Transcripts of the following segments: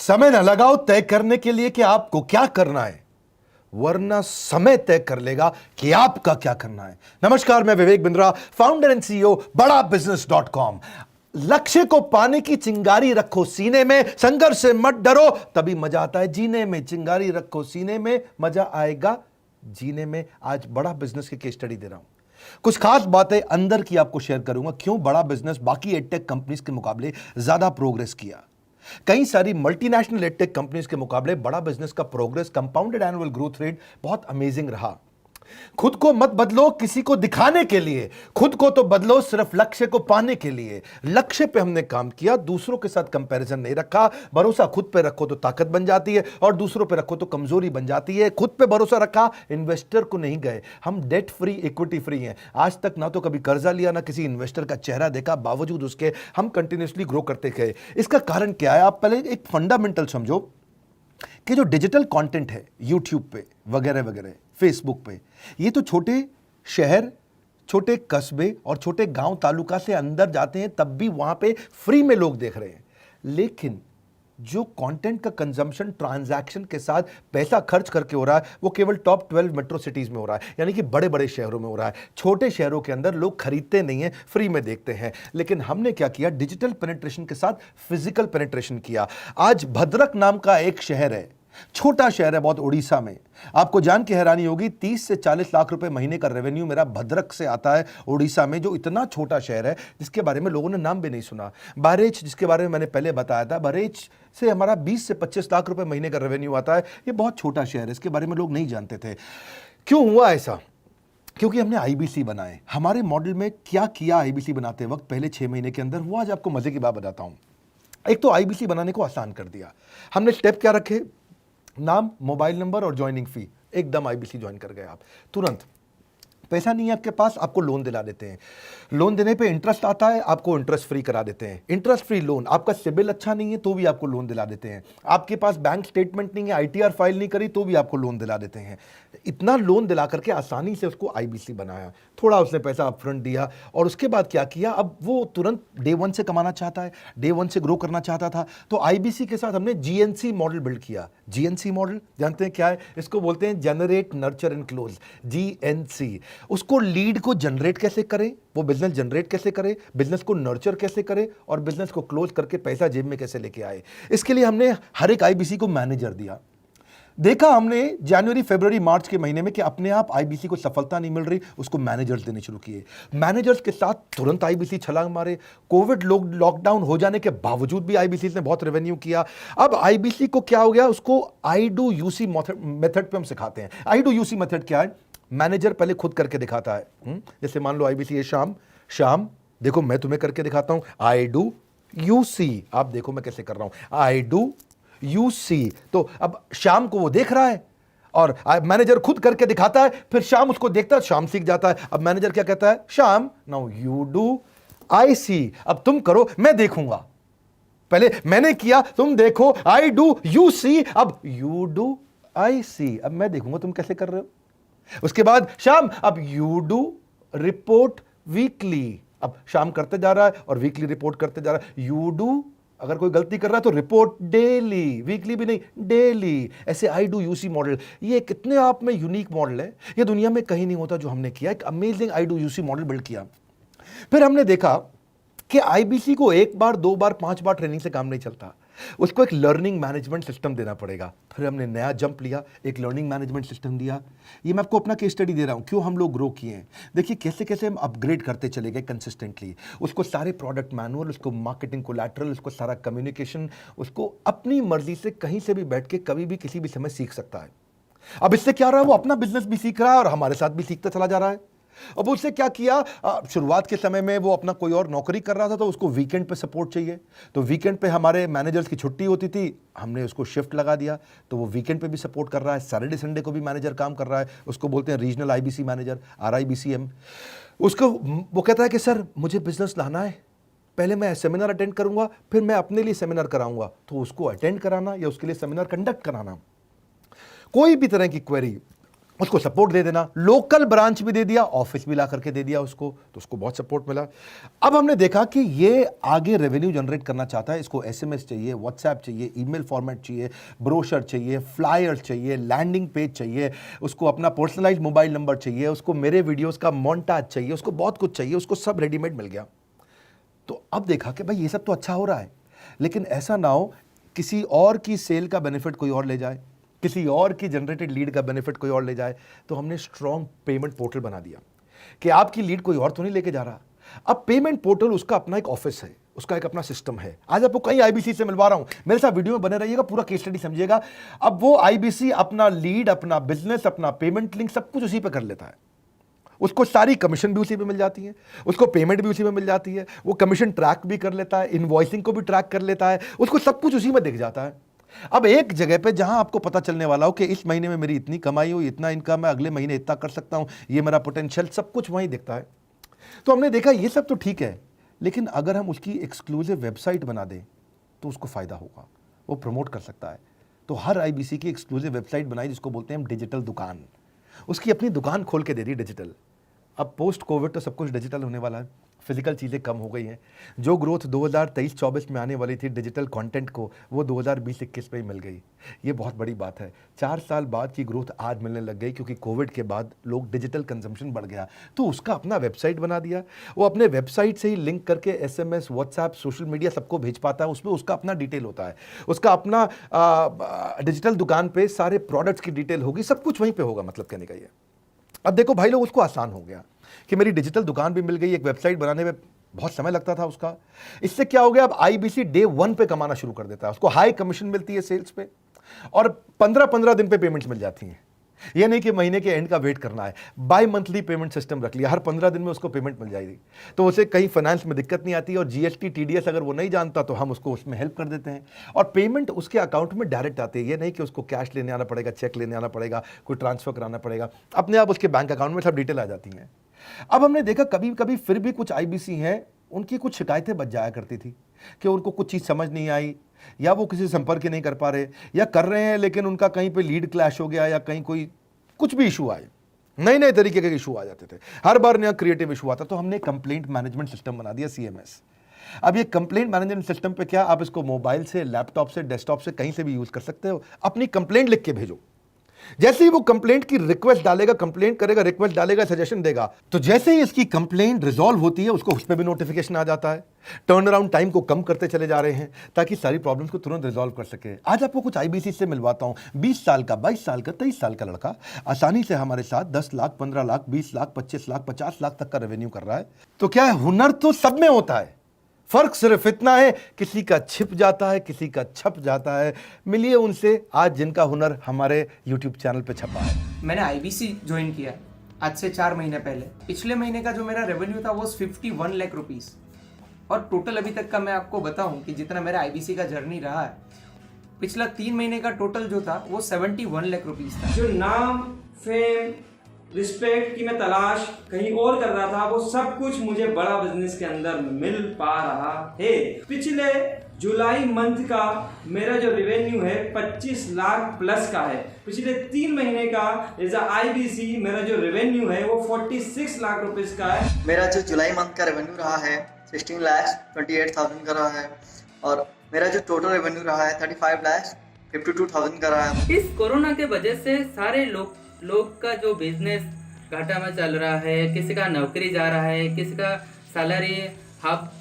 समय न लगाओ तय करने के लिए कि आपको क्या करना है, वरना समय तय कर लेगा कि आपका क्या करना है। नमस्कार, मैं Vivek Bindra, founder and CEO बड़ा बिजनेस .com। लक्ष्य को पाने की चिंगारी रखो सीने में, संघर्ष से मत डरो, तभी मजा आता है जीने में। चिंगारी रखो सीने में, मजा आएगा जीने में। आज बड़ा बिजनेस की केस स्टडी दे रहा हूं, कुछ खास बातें अंदर की आपको शेयर करूंगा, क्यों बड़ा बिजनेस बाकी एडटेक कंपनीज के मुकाबले ज्यादा प्रोग्रेस किया। कई सारी मल्टीनेशनल एडटेक कंपनीज के मुकाबले बड़ा बिजनेस का progress, compounded annual growth rate बहुत अमेजिंग रहा। खुद को मत बदलो किसी को दिखाने के लिए, खुद को तो बदलो सिर्फ लक्ष्य को पाने के लिए। लक्ष्य पे हमने काम किया, दूसरों के साथ कंपैरिजन नहीं रखा। भरोसा खुद पे रखो तो ताकत बन जाती है, और दूसरों पे रखो तो कमजोरी बन जाती है। खुद पे भरोसा रखा, इन्वेस्टर को नहीं गए। हम डेट फ्री, इक्विटी फ्री हैं। आज तक ना तो कभी कर्जा लिया, ना किसी इन्वेस्टर का चेहरा देखा, बावजूद उसके हम कंटिन्यूसली ग्रो करते गए। इसका कारण क्या है? आप पहले एक फंडामेंटल समझो कि जो डिजिटल कंटेंट है यूट्यूब पे वगैरह वगैरह, फेसबुक पे, ये तो छोटे शहर, छोटे कस्बे और छोटे गांव तालुका से अंदर जाते हैं, तब भी वहां पे फ्री में लोग देख रहे हैं। लेकिन जो कंटेंट का कंजम्पशन ट्रांजैक्शन के साथ पैसा खर्च करके हो रहा है, वो केवल टॉप 12 मेट्रो सिटीज में हो रहा है, यानी कि बड़े बड़े शहरों में हो रहा है। छोटे शहरों के अंदर लोग खरीदते नहीं हैं, फ्री में देखते हैं। लेकिन हमने क्या किया? डिजिटल पेनिट्रेशन के साथ फिजिकल पेनिट्रेशन किया। आज भद्रक नाम का एक शहर है, छोटा शहर है बहुत, उड़ीसा में। आपको जान के हैरानी होगी, 30 से 40 लाख रुपए महीने का रेवेन्यू मेरा भद्रक से आता है, उड़ीसा में, जो इतना छोटा शहर है जिसके बारे में लोगों ने नाम भी नहीं सुना। बहरेच, जिसके बारे में मैंने पहले बताया था, बहरेच से हमारा 20 से 25 लाख रुपए महीने का रेवेन्यू आता है। ये बहुत छोटा शहर है, इसके बारे में लोग नहीं जानते थे। क्यों हुआ ऐसा? क्योंकि हमने आईबीसी बनाए। हमारे मॉडल में क्या किया आईबीसी बनाते वक्त पहले 6 महीने के अंदर, वो आज आपको मजे की बात बताता हूं। एक तो आईबीसी बनाने को आसान कर दिया हमने। स्टेप क्या रखे? नाम, मोबाइल नंबर और ज्वाइनिंग फी, एकदम आईबीसी ज्वाइन कर गए आप तुरंत। पैसा नहीं है आपके पास, आपको लोन दिला देते हैं। लोन देने पे इंटरेस्ट आता है, आपको इंटरेस्ट फ्री करा देते हैं। Interest free loan. आपका सिबिल अच्छा नहीं है तो भी आपको लोन दिला देते हैं। आपके पास बैंक स्टेटमेंट नहीं है, आईटीआर फाइल नहीं करी तो भी आपको लोन दिला देते हैं। इतना लोन दिला करके आसानी से उसको आईबीसी बनाया। थोड़ा उसने पैसा अपफ्रंट दिया, और उसके बाद क्या किया? अब वो तुरंत डे 1 से कमाना चाहता है, डे 1 से ग्रो करना चाहता था। तो आईबीसी के साथ हमने जीएनसी मॉडल बिल्ड किया। जीएनसी मॉडल जानते हैं क्या है? इसको बोलते हैं generate, nurture and close, GNC. उसको लीड को जनरेट कैसे करें, वो बिजनेस जनरेट कैसे करे, बिजनेस को नर्चर कैसे करे, और बिजनेस को क्लोज करके पैसा जेब में कैसे लेके आए। इसके लिए हमने हर एक आईबीसी को मैनेजर दिया। देखा हमने जनवरी, फरवरी, मार्च के महीने में कि अपने आप आईबीसी को सफलता नहीं मिल रही, उसको मैनेजर्स देने शुरू किए। मैनेजर्स के साथ तुरंत आईबीसी छलांग मारे। कोविड लॉकडाउन हो जाने के बावजूद भी आईबीसी ने बहुत रेवेन्यू किया। अब आईबीसी को क्या हो गया? उसको आई डू यूसी मेथड पे हम सिखाते हैं। आई डू यूसी मेथड क्या है? मैनेजर पहले खुद करके दिखाता है। जैसे मान लो आईबीसी है, शाम देखो मैं तुम्हें करके दिखाता हूं, आई डू यू सी। आप देखो मैं कैसे कर रहा हूं, आई डू यू सी। तो अब शाम को वो देख रहा है, और मैनेजर खुद करके दिखाता है, फिर शाम उसको देखता है, शाम सीख जाता है। अब मैनेजर क्या कहता है? शाम, नाउ यू डू, आई सी। अब तुम करो, मैं देखूंगा। पहले मैंने किया, तुम देखो, आई डू यू सी, अब यू डू आई सी, अब मैं देखूंगा तुम कैसे कर रहे हो। उसके बाद शाम, अब यू डू रिपोर्ट वीकली। अब शाम करते जा रहा है और वीकली रिपोर्ट करते जा रहा है। यू डू, अगर कोई गलती कर रहा है तो रिपोर्ट डेली, वीकली भी नहीं, डेली। ऐसे आई डू यूसी मॉडल, ये कितने आप में यूनिक मॉडल है, ये दुनिया में कहीं नहीं होता जो हमने किया। एक amazing I do UC model build किया। फिर हमने देखा कि आईबीसी को 1 बार, 2 बार, 5 बार ट्रेनिंग से काम नहीं चलता, उसको एक लर्निंग मैनेजमेंट सिस्टम देना पड़ेगा। फिर हमने नया जंप लिया, एक लर्निंग मैनेजमेंट सिस्टम दिया। ये मैं आपको अपना केस स्टडी दे रहा हूं, क्यों हम लोग ग्रो किए हैं। देखिए कैसे कैसे हम अपग्रेड करते चले गए कंसिस्टेंटली। उसको सारे प्रोडक्ट मैनुअल, उसको मार्केटिंग कोलैटरल, उसको सारा कम्युनिकेशन, उसको अपनी मर्जी से कहीं से भी बैठ के कभी भी किसी भी समय सीख सकता है। अब इससे क्या रहा है? वो अपना बिजनेस भी सीख रहा है और हमारे साथ भी सीखता चला जा रहा है। अब उससे क्या किया? शुरुआत के समय में वो अपना कोई और नौकरी कर रहा था, तो उसको वीकेंड पे सपोर्ट चाहिए। तो वीकेंड पे हमारे मैनेजर्स की छुट्टी होती थी, हमने उसको शिफ्ट लगा दिया, तो वो वीकेंड पे भी सपोर्ट कर रहा है। सैटरडे संडे को भी मैनेजर काम कर रहा है, उसको बोलते हैं रीजनल आईबीसी मैनेजर, RIBCM। उसको वो कहता है कि सर मुझे बिजनेस लाना है, पहले मैं सेमिनार अटेंड करूंगा, फिर मैं अपने लिए सेमिनार कराऊंगा। तो उसको अटेंड कराना या उसके लिए सेमिनार कंडक्ट कराना, कोई भी तरह की क्वेरी, उसको सपोर्ट दे देना, लोकल ब्रांच भी दे दिया, ऑफिस भी ला करके दे दिया उसको, तो उसको बहुत सपोर्ट मिला। अब हमने देखा कि ये आगे रेवेन्यू जनरेट करना चाहता है, इसको एसएमएस चाहिए, व्हाट्सएप चाहिए, ईमेल फॉर्मेट चाहिए, ब्रोशर चाहिए, फ्लायर चाहिए, लैंडिंग पेज चाहिए, उसको अपना पर्सनलाइज्ड मोबाइल नंबर चाहिए, उसको मेरे वीडियोस का मोन्टाज चाहिए, उसको बहुत कुछ चाहिए, उसको सब रेडीमेड मिल गया। तो अब देखा कि भाई ये सब तो अच्छा हो रहा है, लेकिन ऐसा ना हो किसी और की सेल का बेनिफिट कोई और ले जाए, किसी और की जनरेटेड लीड का बेनिफिट कोई और ले जाए। तो हमने स्ट्रॉन्ग पेमेंट पोर्टल बना दिया कि आपकी लीड कोई और तो नहीं लेके जा रहा। अब पेमेंट पोर्टल उसका अपना एक ऑफिस है, उसका एक अपना सिस्टम है। आज आपको कई आईबीसी से मिलवा रहा हूं, मेरे साथ वीडियो में बने रहिएगा, पूरा केस स्टडी समझिएगा। अब वो आईबीसी अपना लीड, अपना बिजनेस, अपना पेमेंट लिंक सब कुछ उसी पे कर लेता है। उसको सारी कमीशन भी उसी पे मिल जाती है, उसको पेमेंट भी उसी में मिल जाती है, वो कमीशन ट्रैक भी कर लेता है, इनवॉइसिंग को भी ट्रैक कर लेता है, उसको सब कुछ उसी में दिख जाता है। अब एक जगह पे जहां आपको पता चलने वाला हो कि इस महीने में मेरी इतनी कमाई हुई, इतना इनकम है, अगले महीने इतना कर सकता हूं, ये मेरा पोटेंशियल, सब कुछ वहीं दिखता है। तो हमने देखा ये सब तो ठीक है, लेकिन अगर हम उसकी एक्सक्लूसिव वेबसाइट बना दें तो उसको फायदा होगा, वो प्रमोट कर सकता है। तो हर आईबीसी की एक्सक्लूसिव वेबसाइट बनाई, जिसको बोलते हैं हम डिजिटल दुकान। उसकी अपनी दुकान खोल के दे दी डिजिटल। अब पोस्ट कोविड तो सब कुछ डिजिटल होने वाला है, फिजिकल चीज़ें कम हो गई हैं। जो ग्रोथ 2023-24 में आने वाली थी डिजिटल कंटेंट को, वो 2020-21 में ही मिल गई। ये बहुत बड़ी बात है। 4 साल बाद की ग्रोथ आज मिलने लग गई, क्योंकि कोविड के बाद लोग डिजिटल कंजम्पशन बढ़ गया। तो उसका अपना वेबसाइट बना दिया, वो अपने वेबसाइट से ही लिंक करके एसएमएस, व्हाट्सएप, सोशल मीडिया सबको भेज पाता है। उसमें उसका अपना डिटेल होता है, उसका अपना डिजिटल दुकान पे सारे प्रोडक्ट्स की डिटेल होगी, सब कुछ वहीं पर होगा। मतलब कहने का ये, अब देखो भाई लोग, उसको आसान हो गया कि मेरी डिजिटल दुकान भी मिल गई। एक वेबसाइट बनाने में बहुत समय लगता था उसका। इससे क्या हो गया, अब आईबीसी डे 1 पे कमाना शुरू कर देता है। उसको हाई कमीशन मिलती है सेल्स पे, और 15-15 दिन पे पेमेंट्स मिल जाती हैं। ये नहीं कि महीने के एंड का वेट करना है, बाई मंथली पेमेंट सिस्टम रख लिया, हर 15 दिन में उसको पेमेंट मिल जाएगी। तो उसे कहीं फाइनेंस में दिक्कत नहीं आती, और जीएसटी, टीडीएस अगर वो नहीं जानता तो हम उसको उसमें हेल्प कर देते हैं, और पेमेंट उसके अकाउंट में डायरेक्ट आती है। ये नहीं कि उसको कैश लेने आना पड़ेगा, चेक लेने आना पड़ेगा, कोई ट्रांसफर कराना पड़ेगा, अपने आप उसके बैंक अकाउंट में सब डिटेल आ जाती हैं। अब हमने देखा कभी कभी फिर भी कुछ आईबीसी हैं, उनकी कुछ शिकायतें बच जाया करती थी कि उनको कुछ चीज़ समझ नहीं आई, या वो किसी संपर्क ही नहीं कर पा रहे, या कर रहे हैं लेकिन उनका कहीं पे लीड क्लैश हो गया, या कहीं कोई कुछ भी इशू आए, नए नए तरीके के इशू आ जाते थे, हर बार नया क्रिएटिव इशू आता। तो हमने कंप्लेंट मैनेजमेंट सिस्टम बना दिया, सीएमएस। अब ये कंप्लेंट मैनेजमेंट सिस्टम पे क्या, आप इसको मोबाइल से, लैपटॉप से, डेस्कटॉप से, कहीं से भी यूज कर सकते हो। अपनी कंप्लेंट लिख के भेजो, जैसे ही वो कंप्लेंट की रिक्वेस्ट डालेगा, कंप्लेंट करेगा, रिक्वेस्ट डालेगा, सजेशन देगा, तो जैसे ही इसकी कंप्लेंट रिजॉल्व होती है उसको उस पर भी नोटिफिकेशन आ जाता है। टर्न अराउंड टाइम को कम करते चले जा रहे हैं ताकि सारी प्रॉब्लम्स को तुरंत रिजॉल्व कर सके। आज आपको कुछ आईबीसी से मिलवाता हूं। 20 साल का, 22 साल का, 23 साल का लड़का आसानी से हमारे साथ 10 लाख, 15 लाख, 20 लाख, 25 लाख, 50 लाख तक का रेवेन्यू कर रहा है। तो क्या है, हुनर तो सब में होता है, फर्क सिर्फ इतना है किसी का छिप जाता है, किसी का छप जाता है। मिलिए उनसे आज जिनका हुनर हमारे YouTube चैनल पे छपा है। मैंने आईबीसी ज्वाइन किया आज से 4 महीने पहले। पिछले महीने का जो मेरा रेवेन्यू था वो 51 लाख रुपीस, और टोटल अभी तक का मैं आपको बताऊं कि जितना मेरा आईबीसी का जर्नी रहा है, पिछला 3 महीने का टोटल जो था वो 71 लाख रुपीस था। जो नाम, फेम, रिस्पेक्ट की मैं तलाश कहीं और कर रहा था, वो सब कुछ मुझे बड़ा बिजनेस के अंदर मिल पा रहा है। पिछले जुलाई मंथ का मेरा जो रेवेन्यू है 25 लाख प्लस का है। पिछले 3 महीने का एज आईबीसी मेरा जो रेवेन्यू है वो 46 लाख रुपीस का है। मेरा जो जुलाई मंथ का रेवेन्यू रहा है 16 लाख 28,000 का रहा है, और मेरा जो टोटल रेवेन्यू रहा है 35 लाख 52,000 का रहा है। इस कोरोना के वजह से सारे लोग का जो बिजनेस घाटा में चल रहा है, किसी का नौकरी जा रहा है, किसी का सैलरी हाफ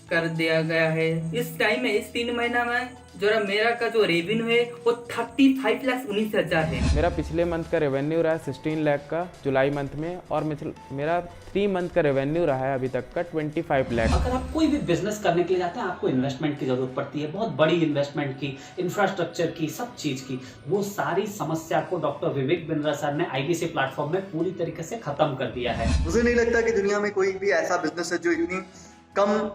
कर दिया गया है। इस टाइम में, इस 3 महीना में जो मेरा का जो रेवेन्यू है वो 35,19,000 है। मेरा पिछले मंथ का रेवेन्यू रहा है 16 लाख का जुलाई मंथ में, और मेरा 3 मंथ का रेवेन्यू रहा है अभी तक का 25 लाख। अगर आप कोई भी बिजनेस करने के लिए जाते हैं, आपको इन्वेस्टमेंट की जरूरत पड़ती है, बहुत बड़ी इन्वेस्टमेंट की, इंफ्रास्ट्रक्चर की, सब चीज की। वो सारी समस्या को डॉक्टर विवेक बिंद्रा सर ने आईबीसी प्लेटफॉर्म में पूरी तरीके से खत्म कर दिया है। मुझे नहीं लगता कि दुनिया में कोई भी ऐसा बिजनेस है जो इतनी कम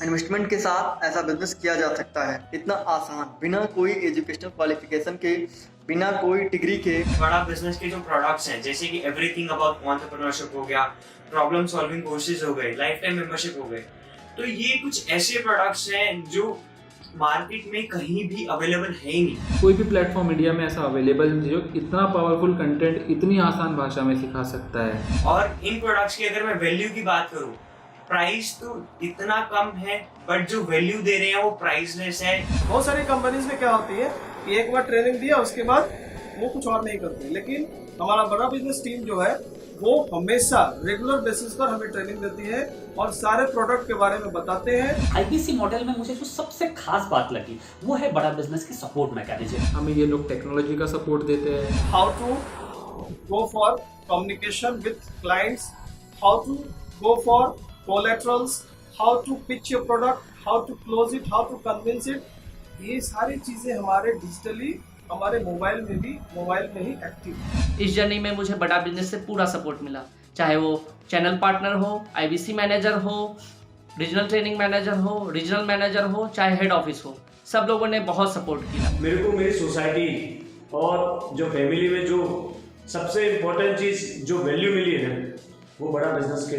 इन्वेस्टमेंट के साथ ऐसा बिजनेस किया जा सकता है, इतना आसान, बिना कोई एजुकेशनल क्वालिफिकेशन के, बिना कोई डिग्री के। बड़ा बिजनेस के जो प्रोडक्ट्स हैं, जैसे कि एवरीथिंग अबाउट एंटरप्रेन्योरशिप हो गया, प्रॉब्लम सॉल्विंग कोर्सेज हो गए, लाइफ टाइम मेंबरशिप हो गए, तो ये कुछ ऐसे प्रोडक्ट्स हैं जो मार्केट में कहीं भी अवेलेबल है ही नहीं। कोई भी प्लेटफॉर्म इंडिया में ऐसा अवेलेबल नहीं जो इतना पावरफुल कंटेंट इतनी आसान भाषा में सिखा सकता है। और इन प्रोडक्ट्स की अगर मैं वैल्यू की बात करूं, प्राइस तो इतना कम है बट जो वैल्यू दे रहे हैं वो प्राइसलेस है। बहुत सारी कंपनीज में क्या होती है कि एक बार ट्रेनिंग दिया उसके बाद वो कुछ और नहीं करते, लेकिन हमारा बड़ा बिजनेस टीम जो है वो हमेशा रेगुलर बेसिस पर हमें ट्रेनिंग देती है और सारे प्रोडक्ट के बारे में बताते हैं। आईबीसी मॉडल में मुझे जो सबसे खास बात लगी वो है बड़ा बिजनेस की सपोर्ट मैकेनिज्म। हमें ये लोग टेक्नोलॉजी का सपोर्ट देते हैं। How to go for communication with clients, how to go for collaterals, how to pitch your product, how to close it, how to convince it, ये सारी चीजें हमारे डिजिटली हमारे मोबाइल में ही एक्टिव है। इस जर्नी में मुझे बड़ा बिजनेस से पूरा सपोर्ट मिला, चाहे वो चैनल पार्टनर हो, आईबीसी मैनेजर हो, रीजनल ट्रेनिंग मैनेजर हो, रीजनल मैनेजर हो, चाहे हेड ऑफिस हो, सब लोगों ने बहुत सपोर्ट किया। मेरे को मेरी सोसाइटी और जो फैमिली में जो सबसे इम्पोर्टेंट चीज़ जो वैल्यू मिली है वो बड़ा बिजनेस के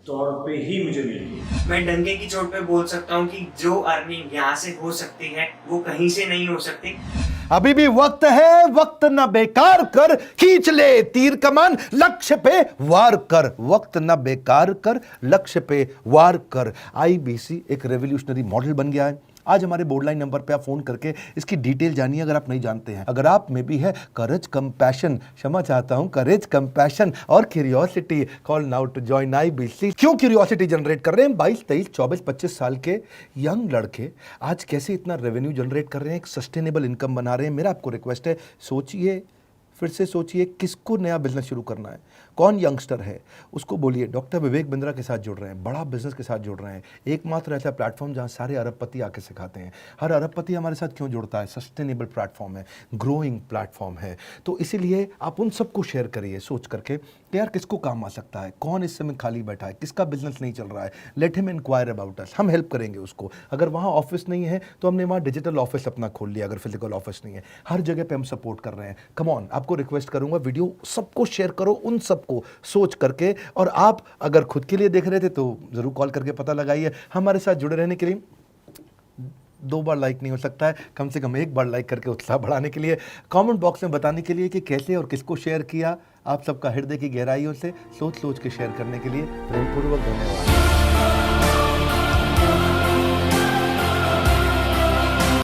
तौर पे ही मुझे मिली है। मैं डंके की चोट पे बोल सकता हूँ कि जो अर्निंग यहाँ से हो सकती है वो कहीं से नहीं हो सकती। अभी भी वक्त है, वक्त न बेकार कर, खींच ले तीर कमान, लक्ष्य पे वार कर, वक्त न बेकार कर, लक्ष्य पे वार कर। आईबीसी एक रेवोल्यूशनरी मॉडल बन गया है। आज हमारे बोर्ड लाइन नंबर पे आप फोन करके इसकी डिटेल जानिए अगर आप नहीं जानते हैं। अगर आप में भी है करेज, कंपैशन, क्षमा चाहता हूं, करेज, कंपैशन और curiosity, call now to join IBC. क्यों क्यूरियोसिटी जनरेट कर रहे हैं? 22, 23, 24, 25 साल के यंग लड़के आज कैसे इतना रेवेन्यू जनरेट कर रहे हैं, एक सस्टेनेबल इनकम बना रहे हैं। मेरा आपको रिक्वेस्ट है, सोचिए, फिर से सोचिए, किसको नया बिजनेस शुरू करना है, कौन यंगस्टर है, उसको बोलिए डॉक्टर विवेक बिंद्रा के साथ जुड़ रहे हैं, बड़ा बिजनेस के साथ जुड़ रहे हैं। एकमात्र ऐसा प्लेटफॉर्म जहां सारे अरबपति आके सिखाते हैं। हर अरबपति हमारे साथ क्यों जुड़ता है? सस्टेनेबल प्लेटफॉर्म है, ग्रोइंग प्लेटफॉर्म है। तो इसीलिए आप उन सबको शेयर करिए सोच करके कि यार किसको काम आ सकता है, कौन इस समय खाली बैठा है, किसका बिजनेस नहीं चल रहा है, let him inquire about us, हम हेल्प करेंगे उसको। अगर वहाँ ऑफिस नहीं है तो हमने वहाँ डिजिटल ऑफिस अपना खोल लिया, अगर फिजिकल ऑफिस नहीं है, हर जगह पे हम सपोर्ट कर रहे हैं। कम ऑन, आपको रिक्वेस्ट करूंगा वीडियो सबको शेयर करो, उन सबको सोच करके। और आप अगर खुद के लिए देख रहे थे तो जरूर कॉल करके पता लगाइए। हमारे साथ जुड़े रहने के लिए 2 बार लाइक नहीं हो सकता है, कम से कम 1 बार लाइक करके उत्साह बढ़ाने के लिए, कमेंट बॉक्स में बताने के लिए कि कैसे और किसको शेयर किया। आप सबका हृदय की गहराइयों से सोच सोच के शेयर करने के लिए प्रेमपूर्वक धन्यवाद।